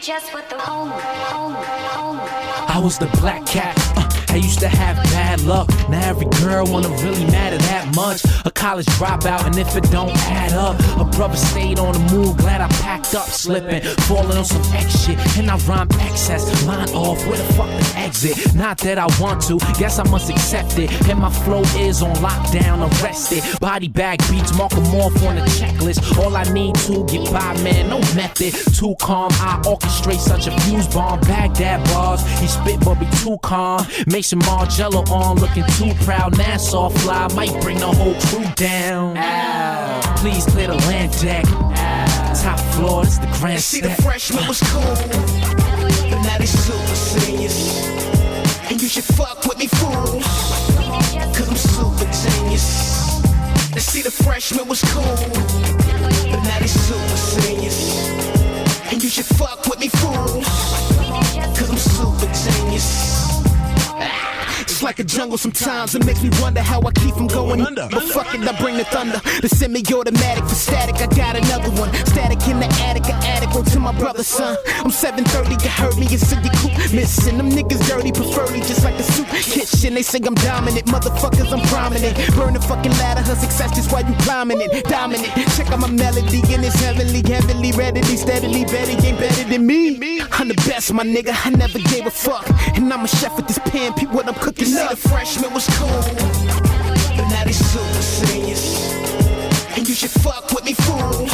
just what the home. I was the black cat. I used to have bad luck. Now every girl wanna really matter that much. A college dropout, and if it don't add up, a brother stayed on the move. Glad I packed up, slipping, falling on some X shit, and I rhyme excess. Line off, where the fuck the exit? Not that I want to, guess I must accept it. And my flow is on lockdown, arrested. Body bag beats, mark 'em off on the checklist. All I need to get by, man, no method. Too calm, I orchestrate such a fuse bomb. Baghdad bars, he spit but be too calm. Make some Margello on, looking too proud. Nassau fly, might bring the whole crew down. Ow. Please clear the land deck. Ow. Top floor, it's the grand See, step. the freshman was cool, but now they super seniors. And you should fuck with me, fools, cause I'm super genius. And see, the freshman was cool, but now they super seniors. And you should fuck with me, fools, cause I'm super genius. It's like a jungle sometimes, it makes me wonder how I keep from going under. But fuck it, I bring the thunder. The semi-automatic for static, I got another one. Static in the attic, an attic on to my brother's son. I'm 730, you heard me, it's in your coop. Missing them niggas dirty, preferably just like the soup kitchen. They say I'm dominant, motherfuckers, I'm prominent. Burn the fucking ladder, her success just while you climbing it. Dominant, check out my melody and it's heavenly, heavily, readily, steadily, better, ain't better than me. I'm the best, my nigga, I never gave a fuck. And I'm a chef with this pan, peep what I'm cooking. You see, the freshman was cool, but now they super seniors. And you should fuck with me, fools,